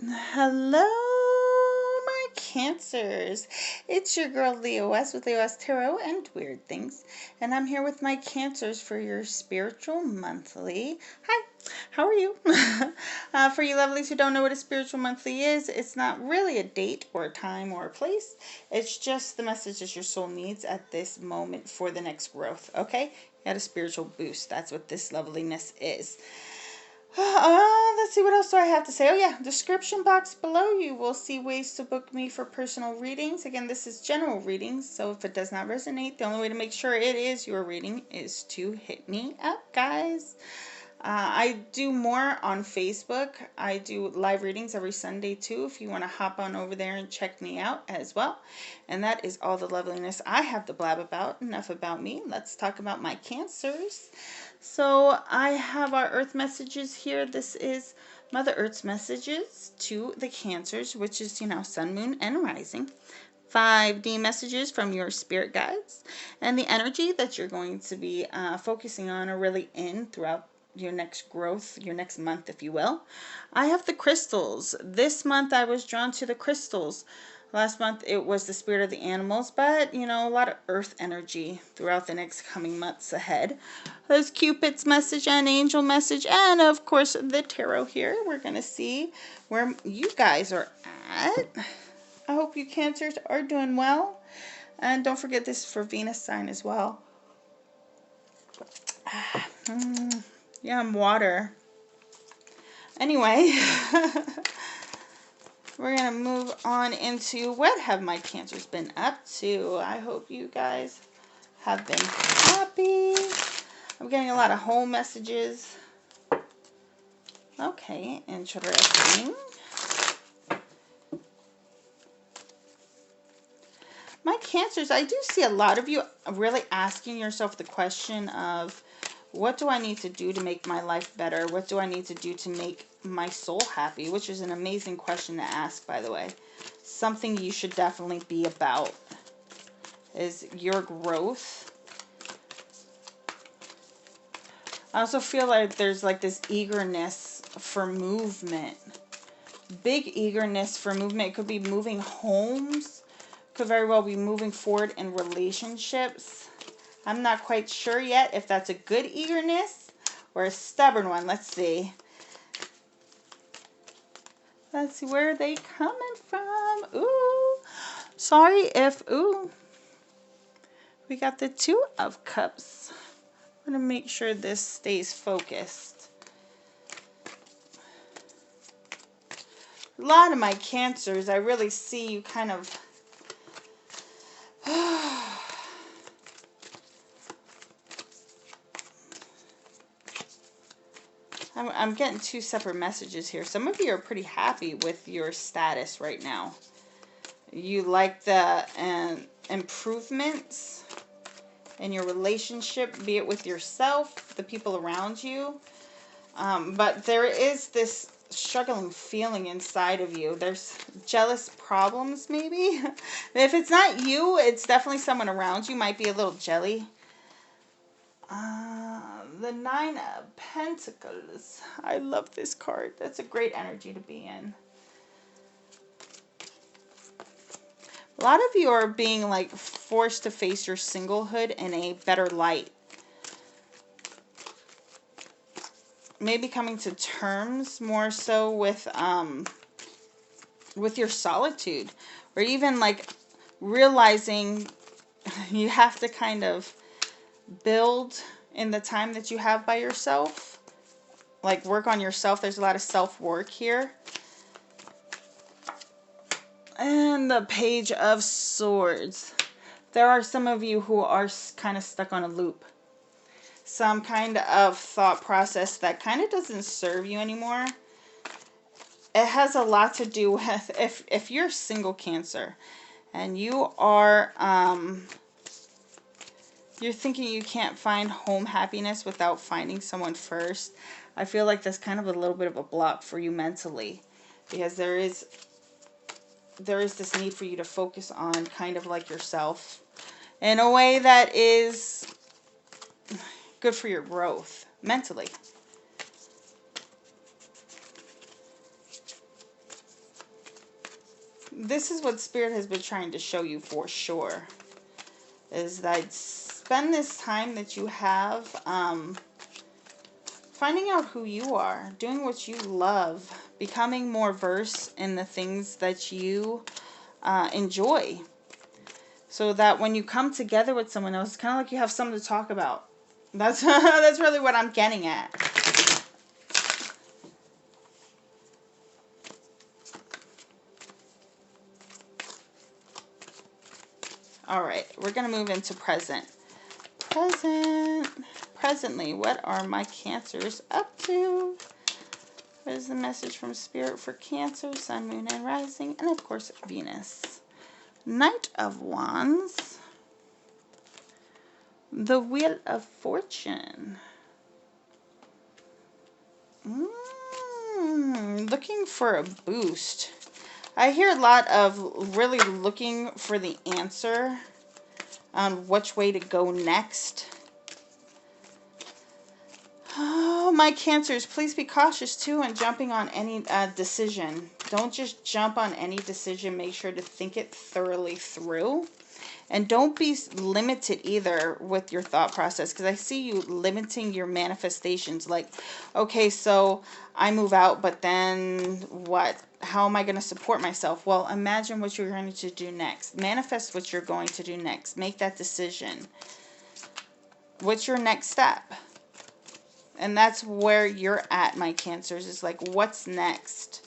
Hello, my Cancers. It's your girl Leoess with Leoess Tarot and Weird Things, and I'm here with my Cancers for your spiritual monthly. Hi, how are you? For you lovelies who don't know what a spiritual monthly is, it's not really a date or a time or a place. It's just the messages your soul needs at this moment for the next growth. Okay, you got a spiritual boost. That's what this loveliness is. Let's see, what else do I have to say? Oh yeah, description box below you will see ways to book me for personal readings. Again, this is general readings, so if it does not resonate, the only way to make sure it is your reading is to hit me up, guys. I do more on Facebook. I do live readings every Sunday too, if you want to hop on over there and check me out as well. And that is all the loveliness I have to blab about. Enough about me. Let's talk about my Cancers. So I have our Earth messages here. This is Mother Earth's messages to the Cancers, which is, Sun, Moon, and Rising. 5D messages from your spirit guides, and the energy that you're going to be focusing on or really in throughout your next growth, your next month, if you will. I have the crystals. This month I was drawn to the crystals. Last month it was the spirit of the animals, but a lot of earth energy throughout the next coming months ahead. There's Cupid's message and angel message, and of course the tarot here. We're going to see where you guys are at. I hope you Cancers are doing well. And don't forget this for Venus sign as well. Yeah, I'm water. Anyway, we're going to move on into what have my Cancers been up to. I hope you guys have been happy. I'm getting a lot of home messages. Okay, interesting. My Cancers, I do see a lot of you really asking yourself the question of, what do I need to do to make my life better? What do I need to do to make my soul happy? Which is an amazing question to ask, by the way. Something you should definitely be about is your growth. I also feel like there's like this eagerness for movement. Big eagerness for movement. It could be moving homes. Could very well be moving forward in relationships. I'm not quite sure yet if that's a good eagerness or a stubborn one. Let's see. Let's see, where are they coming from? Ooh. Sorry if, ooh. We got the Two of Cups. I'm going to make sure this stays focused. A lot of my Cancers, I really see you kind of... I'm getting two separate messages here. Some of you are pretty happy with your status right now. You like the improvements in your relationship, be it with yourself, the people around you. But there is this struggling feeling inside of you. There's jealous problems, maybe. If it's not you, it's definitely someone around you. Might be a little jelly. The Nine of Pentacles. I love this card. That's a great energy to be in. A lot of you are being like forced to face your singlehood in a better light. Maybe coming to terms more so with your solitude, or even like realizing you have to kind of build in the time that you have by yourself, like work on yourself. There's a lot of self-work here. And the Page of Swords. There are some of you who are kind of stuck on a loop. Some kind of thought process that kind of doesn't serve you anymore. It has a lot to do with if you're a single Cancer and you are you're thinking you can't find home happiness without finding someone first. I feel like that's kind of a little bit of a block for you mentally, because there is this need for you to focus on kind of like yourself in a way that is good for your growth mentally. this is what Spirit has been trying to show you for sure. Is that spend this time that you have finding out who you are, doing what you love, becoming more versed in the things that you enjoy. So that when you come together with someone else, it's kind of like you have something to talk about. That's that's really what I'm getting at. All right, we're going to move into present. Presently, what are my Cancers up to? What is the message from Spirit for Cancer, Sun, Moon, and Rising, and of course, Venus? Knight of Wands. The Wheel of Fortune. Looking for a boost. I hear a lot of really looking for the answer on which way to go next. Oh, my Cancers, please be cautious too in jumping on any decision. Don't just jump on any decision. Make sure to think it thoroughly through. And don't be limited either with your thought process, because I see you limiting your manifestations. Like, okay, so I move out, but then what? How am I going to support myself? Well, imagine what you're going to do next. Manifest what you're going to do next. Make that decision. What's your next step? And that's where you're at, my Cancers, is like, what's next?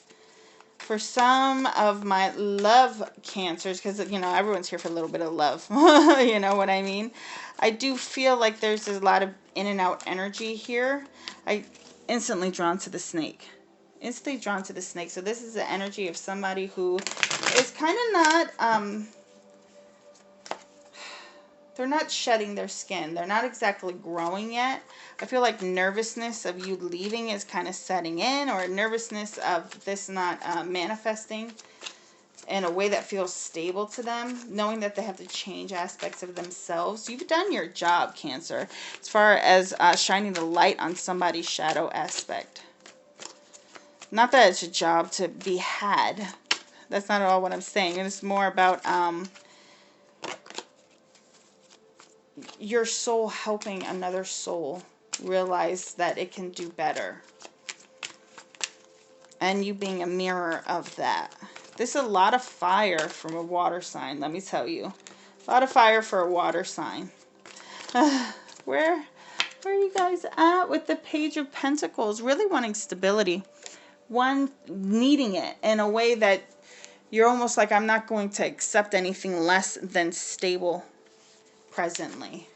For some of my love Cancers, because, you know, everyone's here for a little bit of love. You know what I mean? I do feel like there's a lot of in and out energy here. I instantly drawn to the snake. Instantly drawn to the snake. So this is the energy of somebody who is kind of not, they're not shedding their skin. They're not exactly growing yet. I feel like nervousness of you leaving is kind of setting in, or nervousness of this not manifesting in a way that feels stable to them, knowing that they have to change aspects of themselves. You've done your job, Cancer, as far as shining the light on somebody's shadow aspect. Not that it's a job to be had. That's not at all what I'm saying. It's more about your soul helping another soul realize that it can do better. And you being a mirror of that. This is a lot of fire from a water sign, let me tell you. A lot of fire for a water sign. Where are you guys at with the Page of Pentacles? Really wanting stability. One, needing it in a way that you're almost like, I'm not going to accept anything less than stable presently.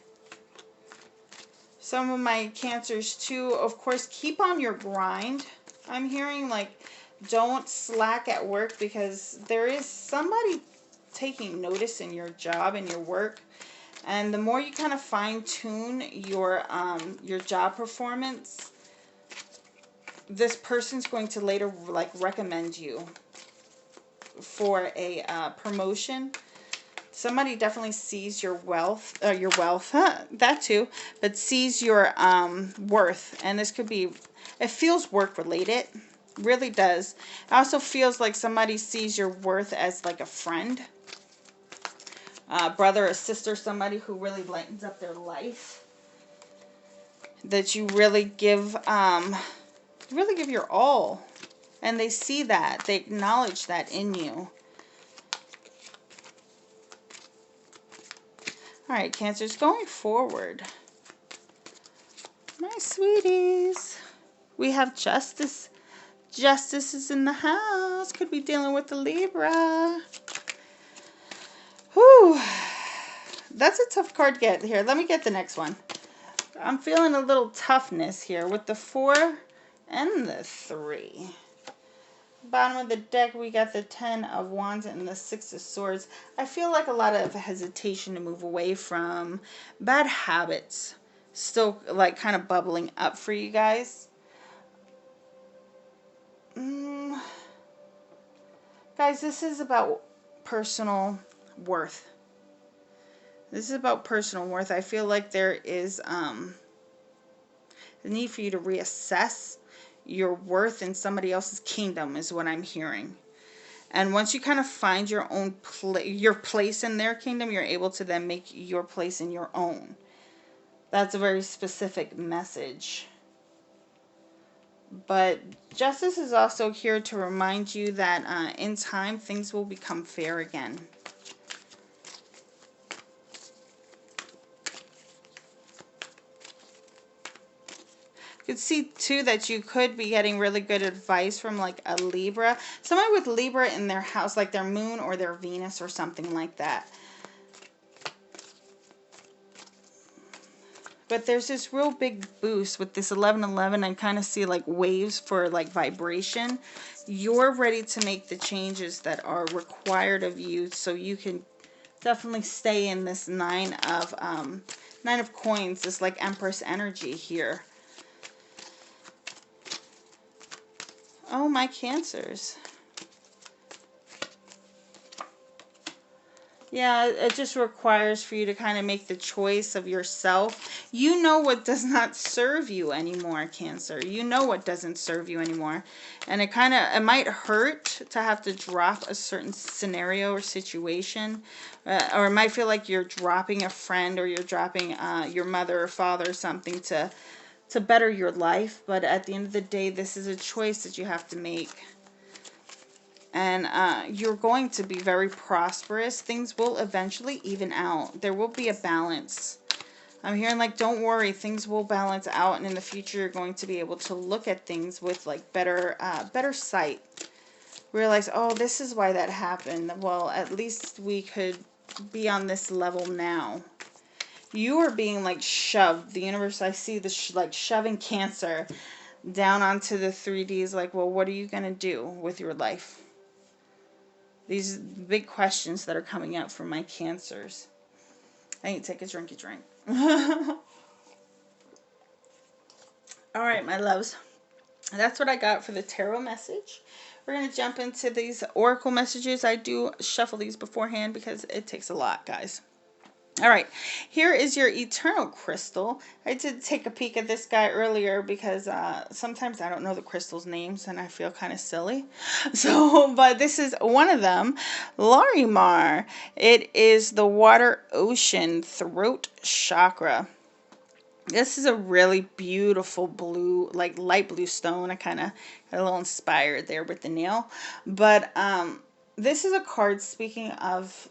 Some of my Cancers too, of course, keep on your grind. I'm hearing like, don't slack at work, because there is somebody taking notice in your job and your work. And the more you kind of fine tune your job performance, this person's going to later like recommend you for a promotion. Somebody definitely sees your wealth, that too, but sees your worth. And this could be, it feels work related, really does. It also feels like somebody sees your worth as like a friend, brother or sister, somebody who really lightens up their life. That you really give your all. And they see that, they acknowledge that in you. All right, Cancers, going forward. My sweeties. We have Justice. Justice is in the house. Could be dealing with the Libra. Whew. That's a tough card to get here. Let me get the next one. I'm feeling a little toughness here with the 4 and the 3. Bottom of the deck, we got the 10 of Wands and the 6 of Swords. I feel like a lot of hesitation to move away from bad habits. Still like kind of bubbling up for you guys. Guys, this is about personal worth. This is about personal worth. I feel like there is the need for you to reassess your worth in somebody else's kingdom is what I'm hearing. And once you kind of find your own your place in their kingdom, you're able to then make your place in your own. That's a very specific message. But justice is also here to remind you that in time, things will become fair again. You could see, too, that you could be getting really good advice from, like, a Libra. Somebody with Libra in their house, like their moon or their Venus or something like that. But there's this real big boost with this 1111. I kind of see like waves for like vibration. You're ready to make the changes that are required of you, so you can definitely stay in this nine of coins, this like Empress energy here. Oh, my Cancers. Yeah, it just requires for you to kind of make the choice of yourself. You know what does not serve you anymore, Cancer. You know what doesn't serve you anymore. And it might hurt to have to drop a certain scenario or situation. Or it might feel like you're dropping a friend, or you're dropping your mother or father or something to better your life. But at the end of the day, this is a choice that you have to make. And you're going to be very prosperous. Things will eventually even out. There will be a balance. I'm hearing like, don't worry, things will balance out, and in the future you're going to be able to look at things with like better sight. Realize, oh, this is why that happened. Well, at least we could be on this level now. You are being like shoved. The universe, I see this like shoving Cancer down onto the 3Ds. Like, well, what are you going to do with your life? These big questions that are coming out from my Cancers. I need to take a drink. All right, my loves. That's what I got for the tarot message. We're going to jump into these oracle messages. I do shuffle these beforehand because it takes a lot, guys. All right, here is your eternal crystal. I did take a peek at this guy earlier because sometimes I don't know the crystals' names and I feel kind of silly. So, but this is one of them, Larimar. It is the water ocean throat chakra. This is a really beautiful blue, like light blue stone. I kind of got a little inspired there with the nail. But this is a card speaking of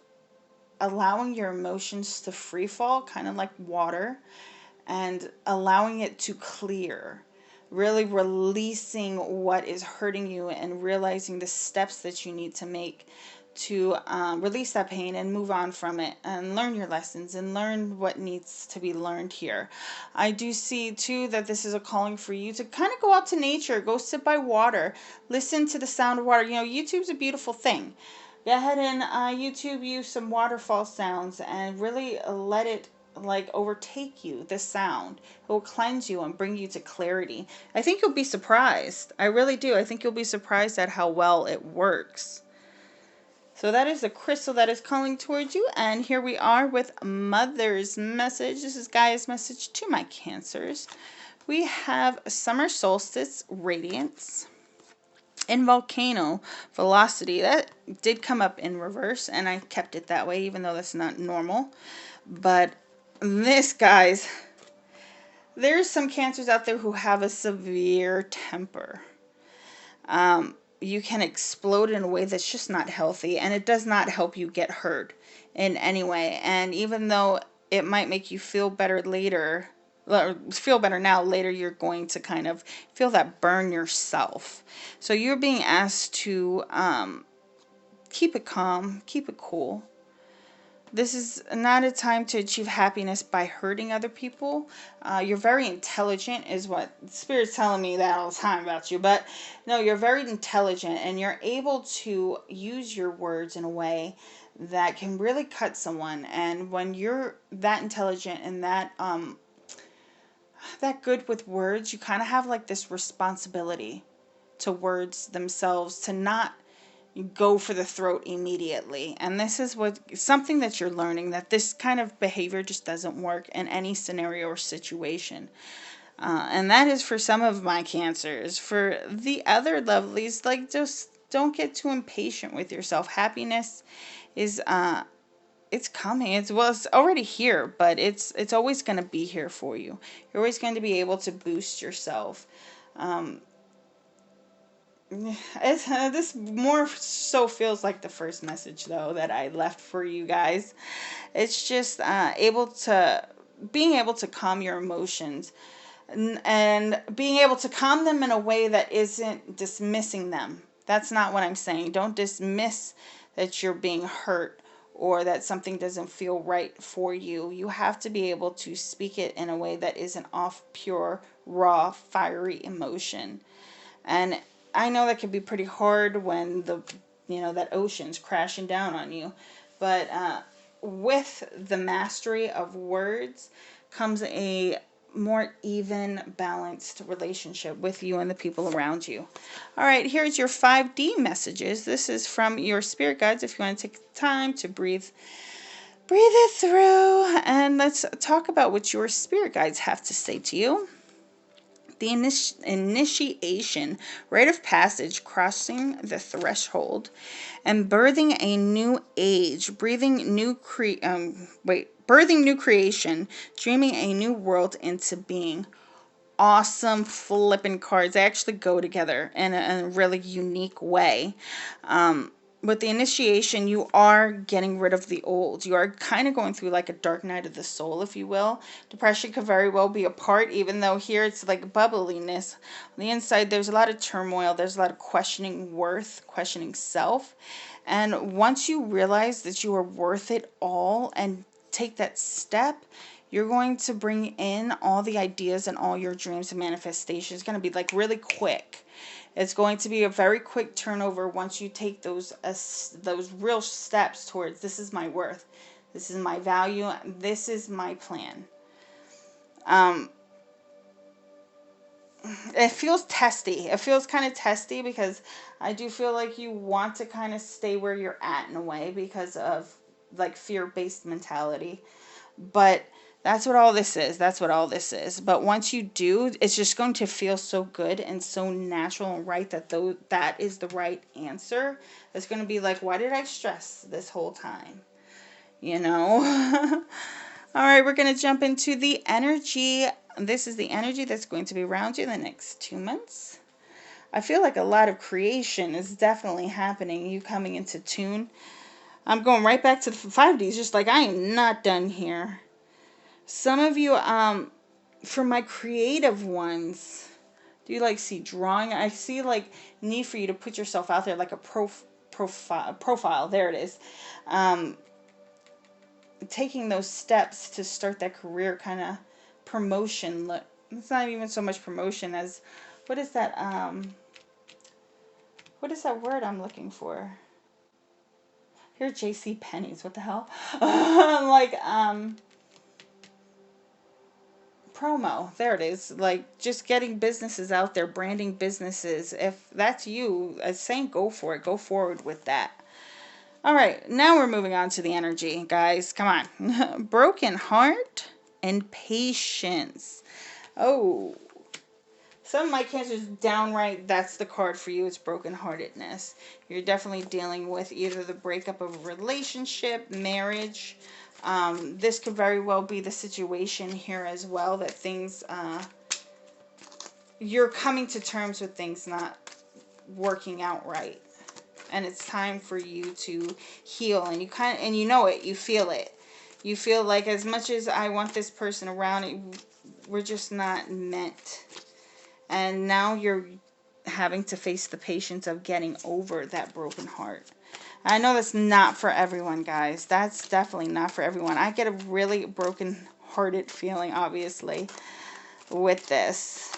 allowing your emotions to free fall, kind of like water, and allowing it to clear. Really releasing what is hurting you and realizing the steps that you need to make to release that pain and move on from it and learn your lessons and learn what needs to be learned here. I do see too that this is a calling for you to kind of go out to nature, go sit by water, listen to the sound of water. You know, YouTube's a beautiful thing. Go ahead and YouTube use some waterfall sounds and really let it like overtake you, the sound. It will cleanse you and bring you to clarity. I think you'll be surprised. I really do. I think you'll be surprised at how well it works. So that is the crystal that is calling towards you. And here we are with Mother's message. This is Gaia's message to my Cancers. We have Summer Solstice Radiance and Volcano Velocity. That did come up in reverse, and I kept it that way, even though that's not normal. But this, guys, there's some Cancers out there who have a severe temper. You can explode in a way that's just not healthy, and it does not help you get hurt in any way. And even though it might make you feel better later, feel better now, later you're going to kind of feel that burn yourself. So you're being asked to keep it calm, keep it cool. This is not a time to achieve happiness by hurting other people. You're very intelligent is what Spirit's telling me that all the time about you. But no, you're very intelligent, and you're able to use your words in a way that can really cut someone. And when you're that intelligent and that good with words, you kind of have like this responsibility to words themselves, to not go for the throat immediately. And this is something that you're learning, that this kind of behavior just doesn't work in any scenario or situation. And that is for some of my cancers. For the other lovelies, like, just don't get too impatient with yourself. Happiness is it's coming. It's already here, but it's always going to be here for you. You're always going to be able to boost yourself. Um, this more so feels like the first message though that I left for you guys. It's just being able to calm your emotions, and being able to calm them in a way that isn't dismissing them. That's not what I'm saying. Don't dismiss that you're being hurt or that something doesn't feel right for you. You have to be able to speak it in a way that isn't off pure, raw, fiery emotion. And I know that can be pretty hard when that ocean's crashing down on you. But with the mastery of words comes a more even, balanced relationship with you and the people around you. All right, here's your 5D messages. This is from your spirit guides. If you want to take the time to breathe it through, and let's talk about what your spirit guides have to say to you. The initiation, rite of passage, crossing the threshold, and birthing a new age, birthing new creation, dreaming a new world into being. Awesome flipping cards. They actually go together in a really unique way. With the initiation, you are getting rid of the old. You are kind of going through like a dark night of the soul, if you will. Depression could very well be a part, even though here it's like bubbliness. On the inside, there's a lot of turmoil. There's a lot of questioning worth, questioning self. And once you realize that you are worth it all and take that step, you're going to bring in all the ideas and all your dreams and manifestations. It's going to be like really quick. It's going to be a very quick turnover once you take those real steps towards, this is my worth, this is my value, this is my plan. It feels testy. It feels kind of testy because I do feel like you want to kind of stay where you're at in a way because of like fear-based mentality. But that's what all this is. That's what all this is. But once you do, it's just going to feel so good and so natural and right that is the right answer. It's going to be like, why did I stress this whole time? You know? All right, we're going to jump into the energy. This is the energy that's going to be around you the next 2 months. I feel like a lot of creation is definitely happening. You coming into tune. I'm going right back to the 5Ds, just like I am not done here. Some of you, for my creative ones, do you like see drawing? I see like need for you to put yourself out there like a profile. There it is. Taking those steps to start that career kind of promotion. It's not even so much promotion as what is that word I'm looking for? Here, JC Penney's. What the hell? Like promo. There it is. Like just getting businesses out there, branding businesses. If that's you, as saying, go for it. Go forward with that. All right, now we're moving on to the energy, guys. Come on. Broken heart and patience. Oh, some of my cancers, downright, that's the card for you. It's brokenheartedness. You're definitely dealing with either the breakup of a relationship, marriage. This could very well be the situation here as well, that things, you're coming to terms with things not working out right. And it's time for you to heal. And you know it. You feel it. You feel like as much as I want this person around, we're just not meant. And now you're having to face the patience of getting over that broken heart. I know that's not for everyone, guys. That's definitely not for everyone. I get a really broken-hearted feeling, obviously, with this.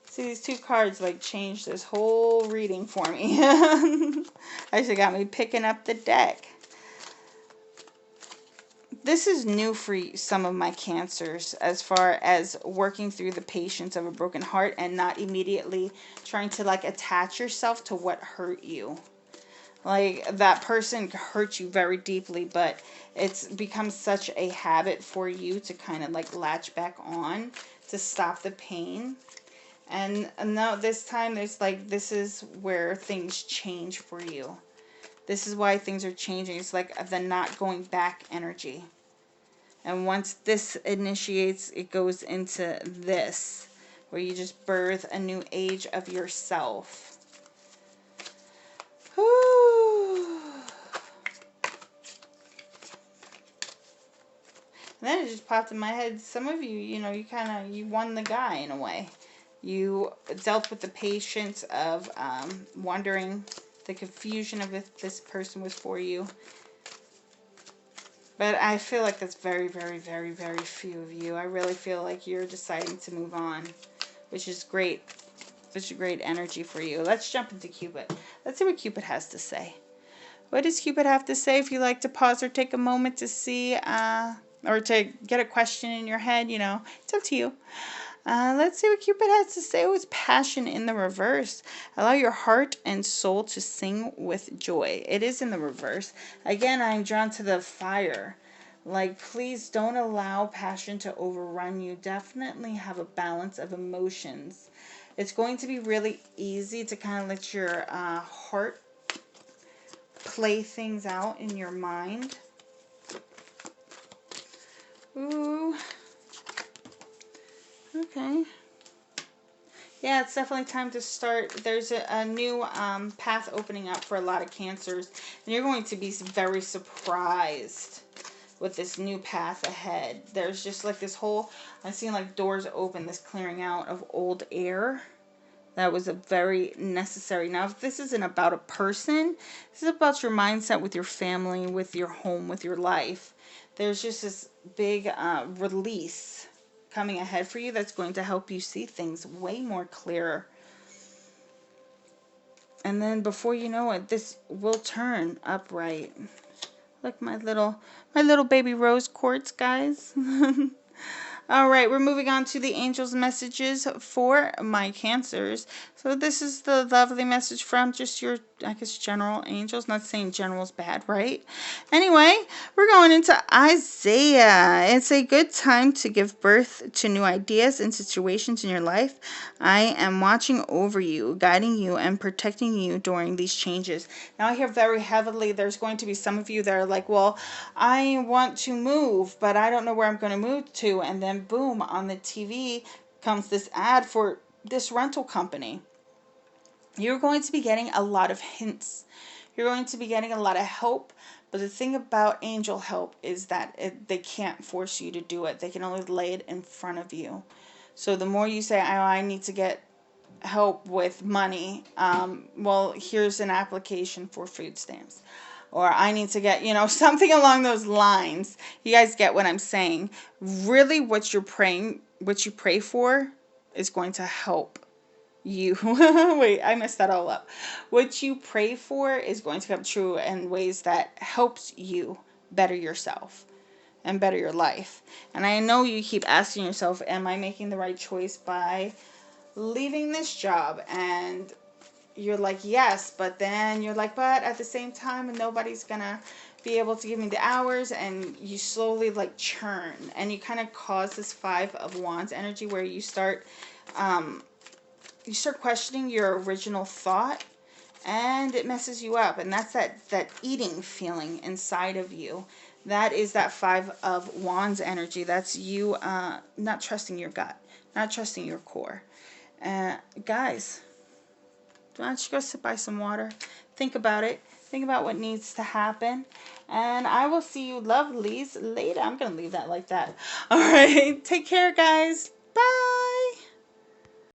See, these two cards, like, changed this whole reading for me. Actually got me picking up the deck. This is new for some of my cancers as far as working through the patience of a broken heart and not immediately trying to like attach yourself to what hurt you. Like, that person hurt you very deeply, but it's become such a habit for you to kind of like latch back on to stop the pain. And now this time there's like, this is where things change for you. This is why things are changing. It's like the not going back energy. And once this initiates, it goes into this, where you just birth a new age of yourself. Whew. And then it just popped in my head. Some of you, you know, you won the guy in a way. You dealt with the patience of wondering, the confusion of if this person was for you. But I feel like that's very, very, very, very few of you. I really feel like you're deciding to move on, which is great. Such a great energy for you. Let's jump into Cupid. Let's see what Cupid has to say. What does Cupid have to say? If you like to pause or take a moment to see, or to get a question in your head, you know, it's up to you. Let's see what Cupid has to say. Oh, it's passion in the reverse. Allow your heart and soul to sing with joy. It is in the reverse. Again, I'm drawn to the fire. Like, please don't allow passion to overrun you. Definitely have a balance of emotions. It's going to be really easy to kind of let your heart play things out in your mind. Ooh. Okay. Yeah, it's definitely time to start. There's a new path opening up for a lot of Cancers. And you're going to be very surprised with this new path ahead. There's just like this whole, I'm seeing like doors open, this clearing out of old air. That was a very necessary. Now, if this isn't about a person, this is about your mindset with your family, with your home, with your life. There's just this big release coming ahead for you that's going to help you see things way more clearer. And then before you know it, this will turn upright. Look, my little baby rose quartz, guys. All right, we're moving on to the angels' messages for my Cancers. So this is the lovely message from just your, I guess, general angels. Not saying general's bad, right? Anyway, we're going into Isaiah. It's a good time to give birth to new ideas and situations in your life. I am watching over you, guiding you, and protecting you during these changes. Now, I hear very heavily, there's going to be some of you that are like, well, I want to move, but I don't know where I'm going to move to. And then boom, on the TV comes this ad for this rental company. You're going to be getting a lot of hints. You're going to be getting a lot of help. But the thing about angel help is that they can't force you to do it. They can only lay it in front of you. So the more you say, oh, I need to get help with money, well, here's an application for food stamps. Or I need to get, you know, something along those lines. You guys get what I'm saying. Really, what you pray for is going to help you. Wait, I messed that all up. What you pray for is going to come true in ways that helps you better yourself and better your life. And I know you keep asking yourself, am I making the right choice by leaving this job? And you're like, yes, but then you're like, but at the same time, nobody's gonna be able to give me the hours. And you slowly like churn, and you kind of cause this 5 of Wands energy where you start questioning your original thought, and it messes you up. And that's that eating feeling inside of you. That is that 5 of Wands energy. That's you not trusting your gut, not trusting your core. Guys, why don't you go sit by some water? Think about it. Think about what needs to happen. And I will see you lovelies later. I'm going to leave that like that. All right. Take care, guys. Bye.